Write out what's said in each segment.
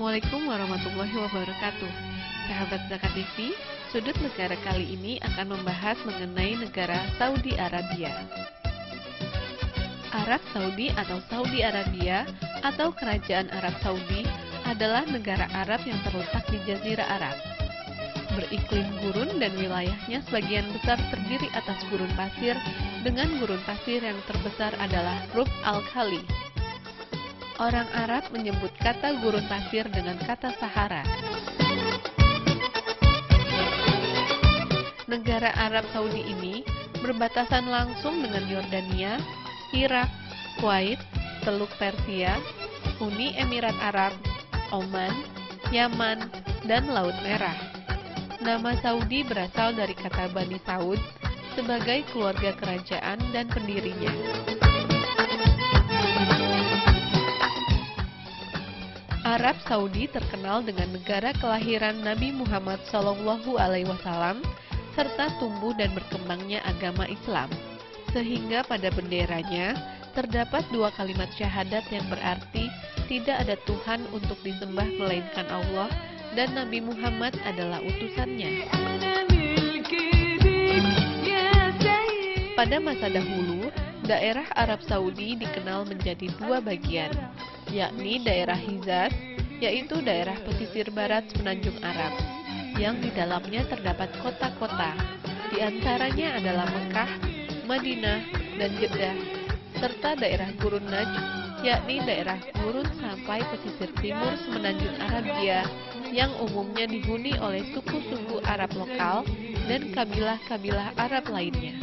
Assalamualaikum warahmatullahi wabarakatuh. Sahabat Zakat TV, sudut negara kali ini akan membahas mengenai negara Saudi Arabia. Arab Saudi atau Saudi Arabia atau Kerajaan Arab Saudi adalah negara Arab yang terletak di Jazirah Arab. Beriklim gurun dan wilayahnya sebagian besar terdiri atas gurun pasir, dengan gurun pasir yang terbesar adalah Rub al-Khali. Orang Arab menyebut kata gurun pasir dengan kata Sahara. Negara Arab Saudi ini berbatasan langsung dengan Yordania, Irak, Kuwait, Teluk Persia, Uni Emirat Arab, Oman, Yaman, dan Laut Merah. Nama Saudi berasal dari kata Bani Saud sebagai keluarga kerajaan dan pendirinya. Arab Saudi terkenal dengan negara kelahiran Nabi Muhammad SAW serta tumbuh dan berkembangnya agama Islam, sehingga pada benderanya terdapat dua kalimat syahadat yang berarti tidak ada Tuhan untuk disembah melainkan Allah dan Nabi Muhammad adalah utusannya. Pada masa dahulu, daerah Arab Saudi dikenal menjadi dua bagian, yakni daerah Hijaz, yaitu daerah pesisir barat semenanjung Arab, yang di dalamnya terdapat kota-kota, di antaranya adalah Mekah, Madinah, dan Jeddah, serta daerah Gurun Najd, yakni daerah gurun sampai pesisir timur semenanjung Arabia, yang umumnya dihuni oleh suku-suku Arab lokal dan kabilah-kabilah Arab lainnya.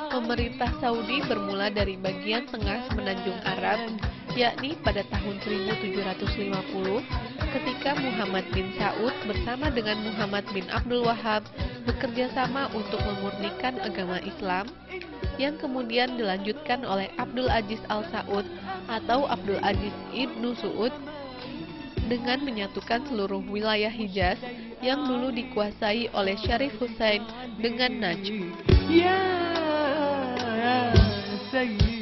Pemerintah Saudi bermula dari bagian tengah semenanjung Arab, yakni pada tahun 1750 ketika Muhammad bin Saud bersama dengan Muhammad bin Abdul Wahab bekerja sama untuk memurnikan agama Islam, yang kemudian dilanjutkan oleh Abdul Aziz Al-Saud atau Abdul Aziz Ibnu Saud dengan menyatukan seluruh wilayah Hijaz yang dulu dikuasai oleh Syarif Hussein dengan Najd.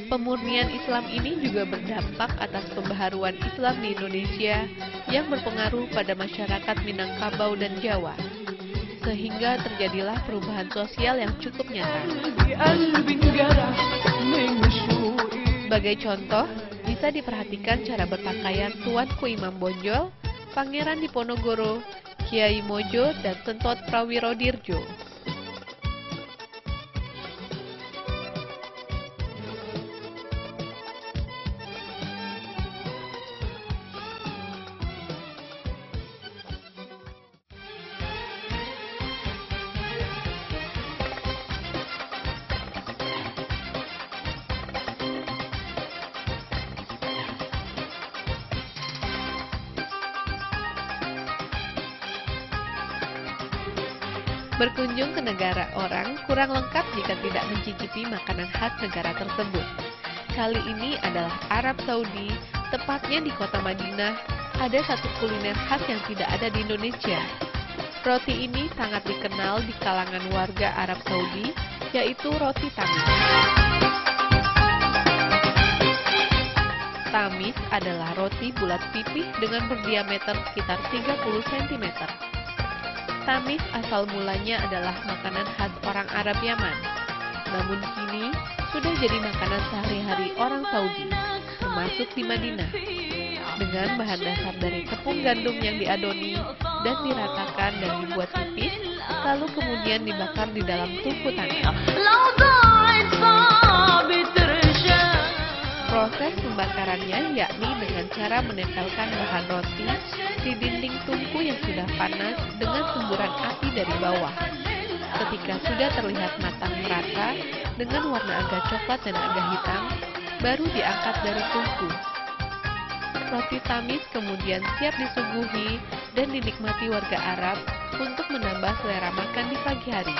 Pemurnian Islam ini juga berdampak atas pembaharuan Islam di Indonesia yang berpengaruh pada masyarakat Minangkabau dan Jawa, sehingga terjadilah perubahan sosial yang cukup nyata. Sebagai contoh, bisa diperhatikan cara berpakaian Tuanku Imam Bonjol, Pangeran Diponegoro, Kiai Mojo, dan Sentot Prawirodirjo. Berkunjung ke negara orang kurang lengkap jika tidak mencicipi makanan khas negara tersebut. Kali ini adalah Arab Saudi, tepatnya di kota Madinah, ada satu kuliner khas yang tidak ada di Indonesia. Roti ini sangat dikenal di kalangan warga Arab Saudi, yaitu roti tamis. Tamis adalah roti bulat pipih dengan berdiameter sekitar 30 cm. Tamis asal mulanya adalah makanan khas orang Arab Yaman, namun kini sudah jadi makanan sehari-hari orang Saudi, termasuk di Madinah, dengan bahan dasar dari tepung gandum yang diadoni dan diratakan dan dibuat tipis, lalu kemudian dibakar di dalam tungku tangan. Proses pembakarannya yakni dengan cara menempelkan bahan roti di dinding tungku yang sudah panas dengan semburan api dari bawah. Ketika sudah terlihat matang merata dengan warna agak coklat dan agak hitam, baru diangkat dari tungku. Roti tamis kemudian siap disuguhi dan dinikmati warga Arab untuk menambah selera makan di pagi hari.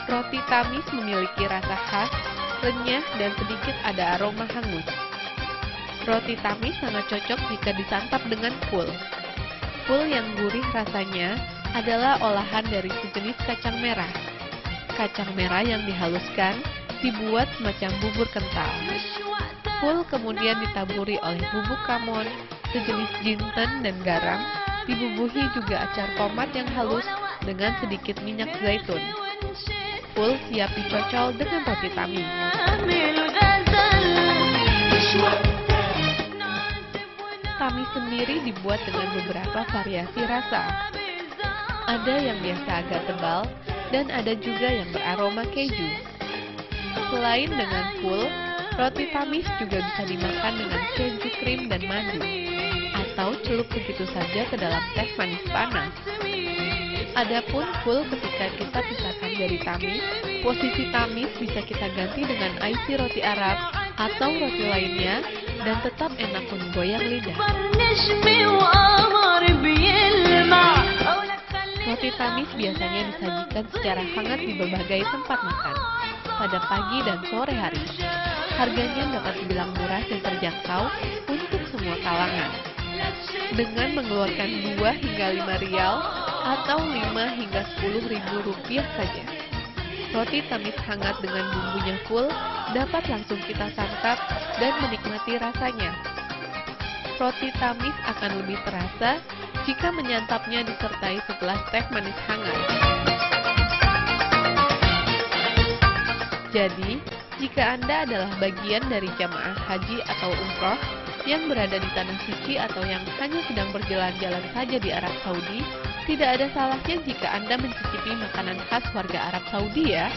Roti tamis memiliki rasa khas, renyah, dan sedikit ada aroma hangus. Roti tamis sangat cocok jika disantap dengan ful. Ful yang gurih rasanya adalah olahan dari sejenis kacang merah. Kacang merah yang dihaluskan dibuat semacam bubur kental. Ful kemudian ditaburi oleh bubuk kamon, sejenis jinten dan garam, dibubuhi juga acar tomat yang halus dengan sedikit minyak zaitun. Ful siap dicocol dengan roti tamis. Tamis sendiri dibuat dengan beberapa variasi rasa. Ada yang biasa agak tebal, dan ada juga yang beraroma keju. Selain dengan ful, roti tamis juga bisa dimakan dengan keju krim dan madu, atau celup begitu saja ke dalam teh manis panas. Adapun ful ketika kita pisahkan dari tamis, posisi tamis bisa kita ganti dengan isi roti Arab atau roti lainnya dan tetap enak menggoyang lidah. Roti tamis biasanya disajikan secara hangat di berbagai tempat makan pada pagi dan sore hari. Harganya dapat dibilang murah dan terjangkau untuk semua kalangan. Dengan mengeluarkan 2 hingga 5 rial atau 5 hingga 10 ribu rupiah saja. Roti tamis hangat dengan bumbunya full dapat langsung kita santap dan menikmati rasanya. Roti tamis akan lebih terasa jika menyantapnya disertai segelas teh manis hangat. Jadi, jika Anda adalah bagian dari jamaah haji atau umroh yang berada di tanah suci atau yang hanya sedang berjalan-jalan saja di Arab Saudi, tidak ada salahnya jika Anda mencicipi makanan khas warga Arab Saudi ya.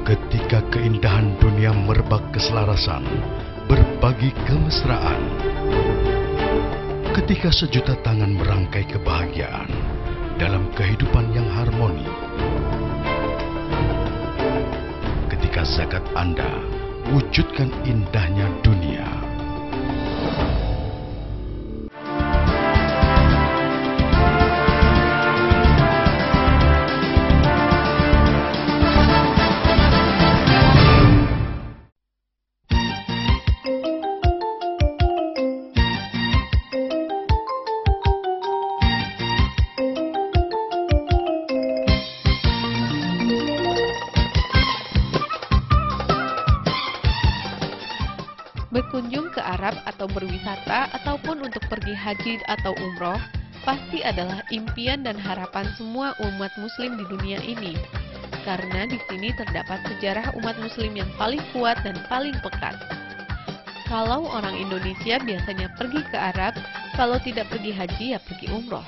Ketika keindahan dunia merebak keselarasan, berbagi kemesraan. Ketika sejuta tangan merangkai kebahagiaan dalam kehidupan yang harmoni. Ketika zakat Anda wujudkan indahnya dunia. Berkunjung ke Arab atau berwisata ataupun untuk pergi haji atau umroh pasti adalah impian dan harapan semua umat muslim di dunia ini. Karena di sini terdapat sejarah umat muslim yang paling kuat dan paling pekat. Kalau orang Indonesia biasanya pergi ke Arab, kalau tidak pergi haji ya pergi umroh.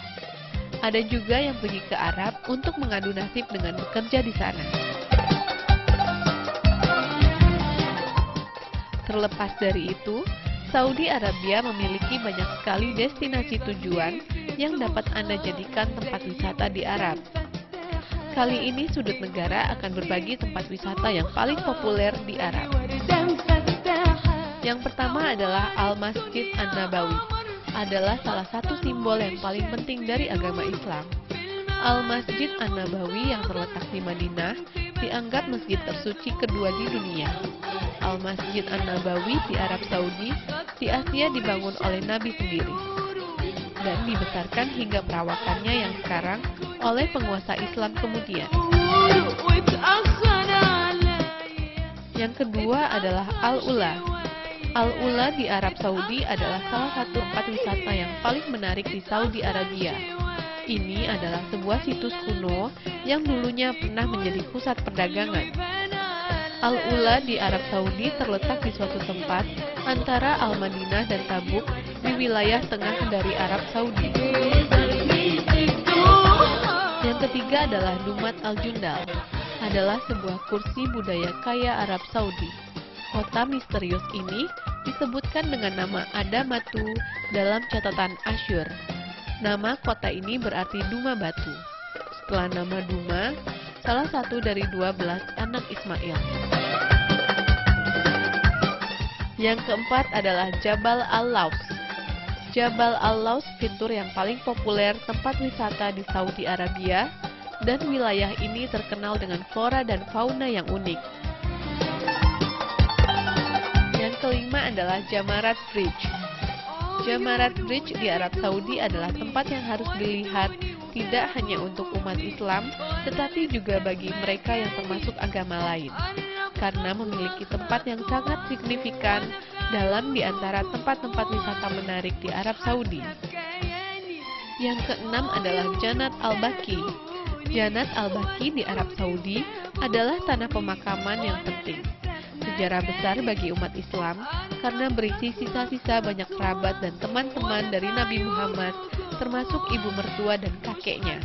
Ada juga yang pergi ke Arab untuk mengadu nasib dengan bekerja di sana. Terlepas dari itu, Saudi Arabia memiliki banyak sekali destinasi tujuan yang dapat Anda jadikan tempat wisata di Arab. Kali ini sudut negara akan berbagi tempat wisata yang paling populer di Arab. Yang pertama adalah Al-Masjid An-Nabawi, adalah salah satu simbol yang paling penting dari agama Islam. Al-Masjid An-Nabawi yang terletak di Madinah dianggap masjid tersuci kedua di dunia. Al-Masjid An-Nabawi di Arab Saudi di Asia dibangun oleh Nabi sendiri dan dibesarkan hingga perawakannya yang sekarang oleh penguasa Islam kemudian. Yang kedua adalah Al-Ula. Al-Ula di Arab Saudi adalah salah satu tempat wisata yang paling menarik di Saudi Arabia. Ini adalah sebuah situs kuno yang dulunya pernah menjadi pusat perdagangan. Al-Ula di Arab Saudi terletak di suatu tempat antara Al-Madinah dan Tabuk di wilayah tengah dari Arab Saudi. Yang ketiga adalah Dumat Al-Jundal, adalah sebuah kursi budaya kaya Arab Saudi. Kota misterius ini disebutkan dengan nama Adamatu dalam catatan Asyur. Nama kota ini berarti Duma Batu. Setelah nama Duma, salah satu dari 12 anak Ismail. Yang keempat adalah Jabal Al-Laus. Jabal Al-Laus fitur yang paling populer tempat wisata di Saudi Arabia dan wilayah ini terkenal dengan flora dan fauna yang unik. Yang kelima adalah Jamarat Bridge. Jamarat Bridge di Arab Saudi adalah tempat yang harus dilihat tidak hanya untuk umat Islam, tetapi juga bagi mereka yang termasuk agama lain, karena memiliki tempat yang sangat signifikan dalam di antara tempat-tempat wisata menarik di Arab Saudi. Yang keenam adalah Jannat Al-Baqi. Jannat Al-Baqi di Arab Saudi adalah tanah pemakaman yang penting. Sejarah besar bagi umat Islam karena berisi sisa-sisa banyak kerabat dan teman-teman dari Nabi Muhammad, termasuk ibu mertua dan kakeknya.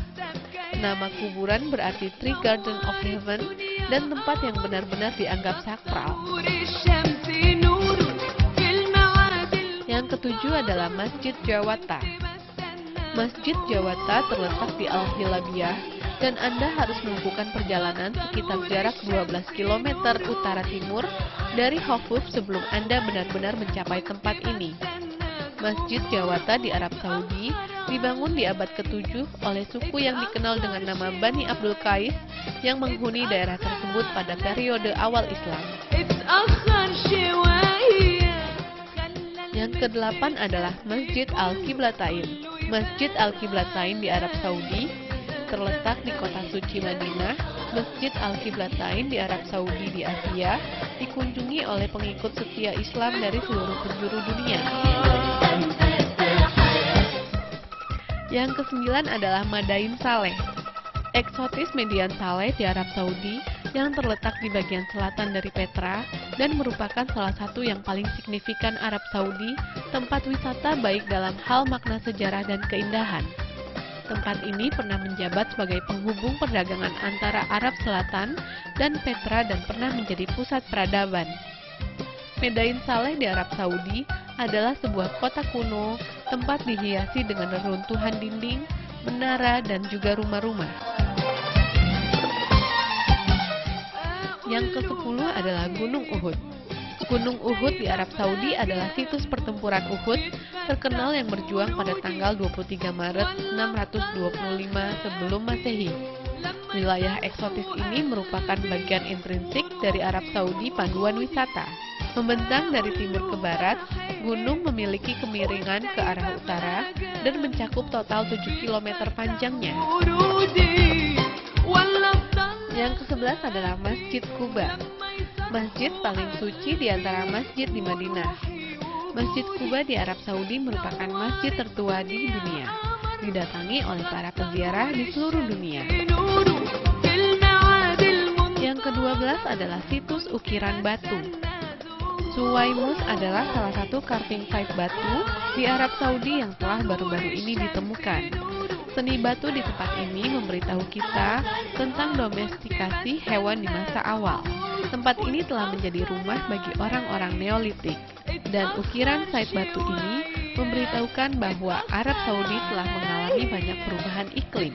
Nama kuburan berarti Tree Garden of Heaven dan tempat yang benar-benar dianggap sakral. Yang ketujuh adalah Masjid Jawata. Masjid Jawata terletak di Al-Hilabiyah dan Anda harus melakukan perjalanan sekitar jarak 12 km utara timur dari Hofuf sebelum Anda benar-benar mencapai tempat ini. Masjid Jawata di Arab Saudi dibangun di abad ke-7 oleh suku yang dikenal dengan nama Bani Abdul Qais yang menghuni daerah tersebut pada periode awal Islam. Yang kedelapan adalah Masjid Al-Qiblatain. Masjid Al-Qiblatain di Arab Saudi terletak di kota suci Madinah. Masjid Al-Qiblatain di Arab Saudi di Asia dikunjungi oleh pengikut setia Islam dari seluruh penjuru dunia. Yang kesembilan adalah Madain Saleh. Eksotis Median Saleh di Arab Saudi yang terletak di bagian selatan dari Petra dan merupakan salah satu yang paling signifikan Arab Saudi, tempat wisata baik dalam hal makna sejarah dan keindahan. Tempat ini pernah menjabat sebagai penghubung perdagangan antara Arab Selatan dan Petra dan pernah menjadi pusat peradaban. Madain Saleh di Arab Saudi adalah sebuah kota kuno, tempat dihiasi dengan reruntuhan dinding, menara, dan juga rumah-rumah. Yang ke-10 adalah Gunung Uhud. Gunung Uhud di Arab Saudi adalah situs pertempuran Uhud terkenal yang berjuang pada tanggal 23 Maret 625 sebelum Masehi. Wilayah eksotis ini merupakan bagian intrinsik dari Arab Saudi panduan wisata. Membentang dari timur ke barat, gunung memiliki kemiringan ke arah utara dan mencakup total 7 km panjangnya. Yang ke-11 adalah Masjid Quba. Masjid paling suci di antara masjid di Madinah. Masjid Quba di Arab Saudi merupakan masjid tertua di dunia, didatangi oleh para peziarah di seluruh dunia. Yang ke-12 adalah situs ukiran batu. Suwaimus adalah salah satu carving site batu di Arab Saudi yang telah baru-baru ini ditemukan. Seni batu di tempat ini memberitahu kita tentang domestikasi hewan di masa awal. Tempat ini telah menjadi rumah bagi orang-orang Neolitik, dan ukiran site batu ini memberitahukan bahwa Arab Saudi telah mengalami banyak perubahan iklim.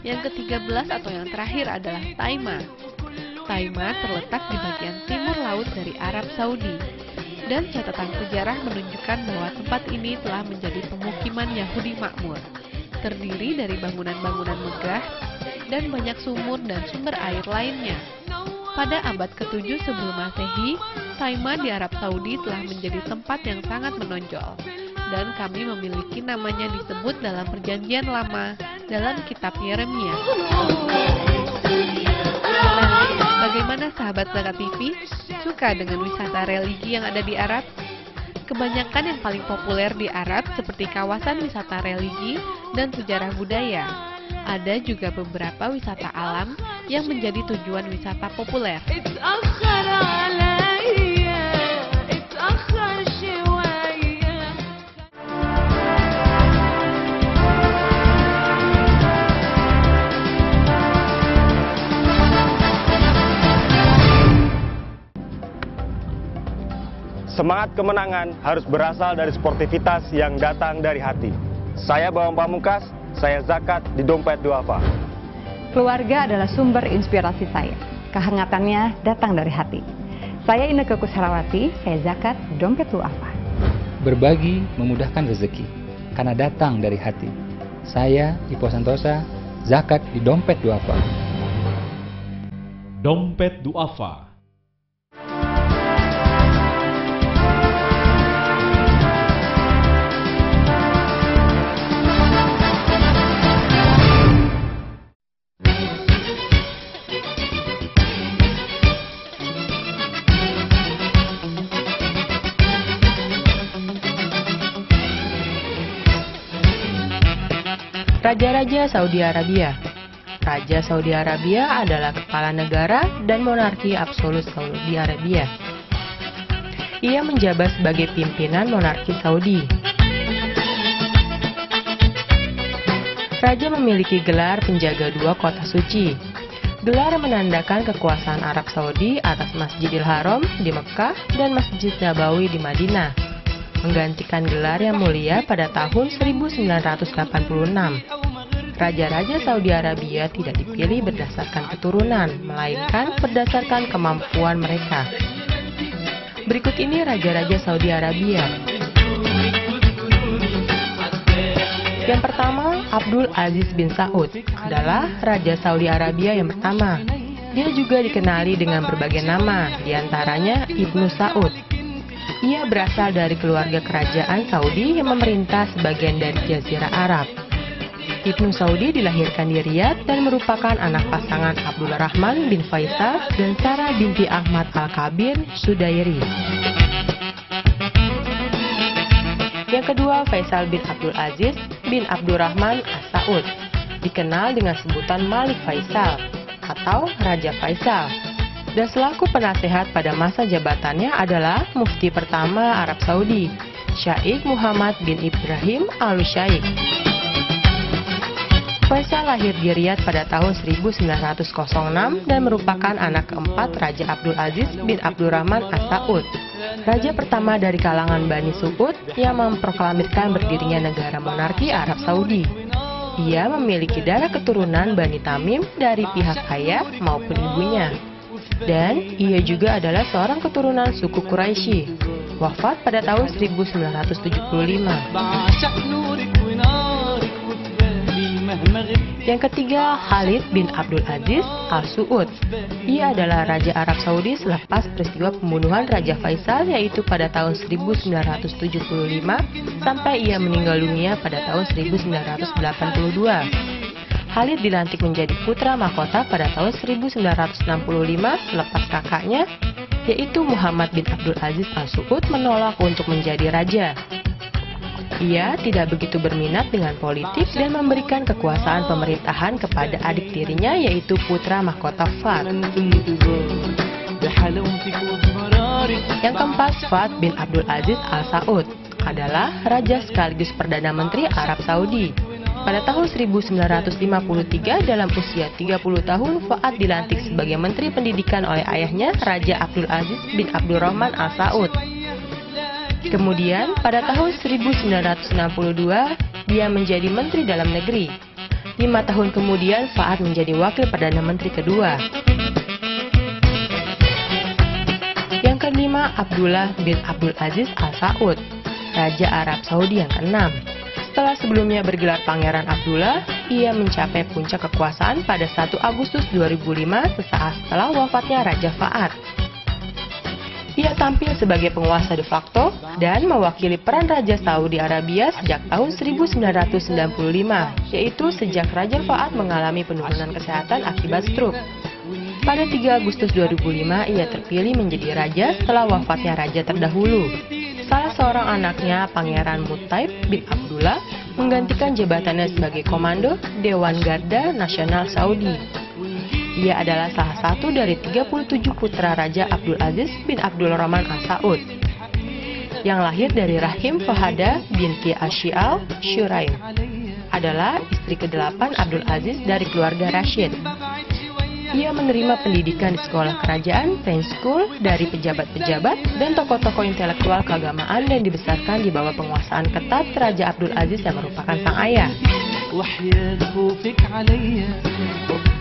Yang ke-13 atau yang terakhir adalah Taima. Taima terletak di bagian timur laut dari Arab Saudi, dan catatan sejarah menunjukkan bahwa tempat ini telah menjadi pemukiman Yahudi makmur, terdiri dari bangunan-bangunan megah dan banyak sumur dan sumber air lainnya. Pada abad ke-7 sebelum Masehi, Taima di Arab Saudi telah menjadi tempat yang sangat menonjol, dan kami memiliki namanya disebut dalam Perjanjian Lama dalam kitab Yeremia. Nah, bagaimana sahabat Zakat TV? Suka dengan wisata religi yang ada di Arab? Kebanyakan yang paling populer di Arab seperti kawasan wisata religi dan sejarah budaya. Ada juga beberapa wisata alam yang menjadi tujuan wisata populer. Semangat kemenangan harus berasal dari sportivitas yang datang dari hati. Saya Bawang Pamungkas, saya zakat di Dompet Duafa. Keluarga adalah sumber inspirasi saya. Kehangatannya datang dari hati. Saya Inneke Kusharawati, saya zakat di Dompet Duafa. Berbagi memudahkan rezeki, karena datang dari hati. Saya, Ipo Santosa, zakat di Dompet Duafa. Dompet Duafa. Raja-Raja Saudi Arabia. Raja Saudi Arabia adalah kepala negara dan monarki absolut Saudi Arabia. Ia menjabat sebagai pimpinan monarki Saudi. Raja memiliki gelar penjaga dua kota suci. Gelar menandakan kekuasaan Arab Saudi atas Masjidil Haram di Mekah dan Masjid Nabawi di Madinah, menggantikan gelar yang mulia pada tahun 1986. Raja-raja Saudi Arabia tidak dipilih berdasarkan keturunan, melainkan berdasarkan kemampuan mereka. Berikut ini Raja-Raja Saudi Arabia. Yang pertama, Abdul Aziz bin Saud adalah Raja Saudi Arabia yang pertama. Dia juga dikenali dengan berbagai nama, diantaranya Ibnu Saud. Ia berasal dari keluarga kerajaan Saudi yang memerintah sebagian dari Jazirah Arab. Ibnu Saudi dilahirkan di Riyadh dan merupakan anak pasangan Abdul Rahman bin Faisal dan Sarah binti Ahmad Al-Kabir Sudairi. Yang kedua, Faisal bin Abdul Aziz bin Abdurrahman As-Saud, dikenal dengan sebutan Malik Faisal atau Raja Faisal, dan selaku penasehat pada masa jabatannya adalah mufti pertama Arab Saudi, Syaikh Muhammad bin Ibrahim Al-Syaikh. Faisal lahir di Riyadh pada tahun 1906 dan merupakan anak keempat Raja Abdul Aziz bin Abdurrahman As-Saud, raja pertama dari kalangan Bani Su'ud yang memproklamirkan berdirinya negara monarki Arab Saudi. Ia memiliki darah keturunan Bani Tamim dari pihak ayah maupun ibunya. Dan ia juga adalah seorang keturunan suku Quraisy, wafat pada tahun 1975. Yang ketiga, Khalid bin Abdul Aziz Al-Su'ud. Ia adalah Raja Arab Saudi selepas peristiwa pembunuhan Raja Faisal, yaitu pada tahun 1975 sampai ia meninggal dunia pada tahun 1982. Khalid dilantik menjadi putra mahkota pada tahun 1965 selepas kakaknya, yaitu Muhammad bin Abdul Aziz Al-Su'ud, menolak untuk menjadi raja. Ia tidak begitu berminat dengan politik dan memberikan kekuasaan pemerintahan kepada adik tirinya, yaitu putra mahkota Fahd. Yang keempat, Fahd bin Abdul Aziz Al-Saud adalah raja sekaligus Perdana Menteri Arab Saudi. Pada tahun 1953, dalam usia 30 tahun, Fahd dilantik sebagai Menteri Pendidikan oleh ayahnya, Raja Abdul Aziz bin Abdurrahman Al-Saud. Kemudian, pada tahun 1962, dia menjadi Menteri Dalam Negeri. 5 tahun kemudian, Fahd menjadi Wakil Perdana Menteri kedua. Yang kelima, Abdullah bin Abdul Aziz Al-Saud, Raja Arab Saudi yang keenam. Setelah sebelumnya bergelar Pangeran Abdullah, ia mencapai puncak kekuasaan pada 1 Agustus 2005 sesaat setelah wafatnya Raja Fahd. Ia tampil sebagai penguasa de facto dan mewakili peran Raja Saudi Arabia sejak tahun 1995, yaitu sejak Raja Fahd mengalami penurunan kesehatan akibat stroke. Pada 3 Agustus 2005, ia terpilih menjadi raja setelah wafatnya raja terdahulu. Salah seorang anaknya, Pangeran Mutaib bin Abdullah, menggantikan jabatannya sebagai Komando Dewan Garda Nasional Saudi. Ia adalah salah satu dari 37 putra Raja Abdul Aziz bin Abdurrahman Al-Saud yang lahir dari rahim Fahada binti Ashial Shuraim. Adalah istri ke-8 Abdul Aziz dari keluarga Rashid. Ia menerima pendidikan di sekolah kerajaan, Prince School, dari pejabat-pejabat dan tokoh-tokoh intelektual keagamaan, dan dibesarkan di bawah penguasaan ketat Raja Abdul Aziz yang merupakan sang ayah.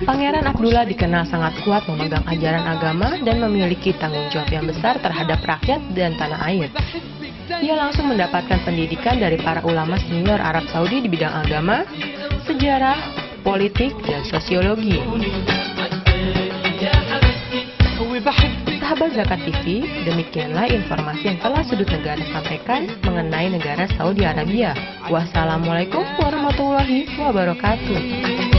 Pangeran Abdullah dikenal sangat kuat memegang ajaran agama dan memiliki tanggung jawab yang besar terhadap rakyat dan tanah air. Ia langsung mendapatkan pendidikan dari para ulama senior Arab Saudi di bidang agama, sejarah, politik, dan sosiologi. Sahabat Zakat TV, demikianlah informasi yang telah Sudut Negara sampaikan mengenai negara Saudi Arabia. Wassalamualaikum warahmatullahi wabarakatuh.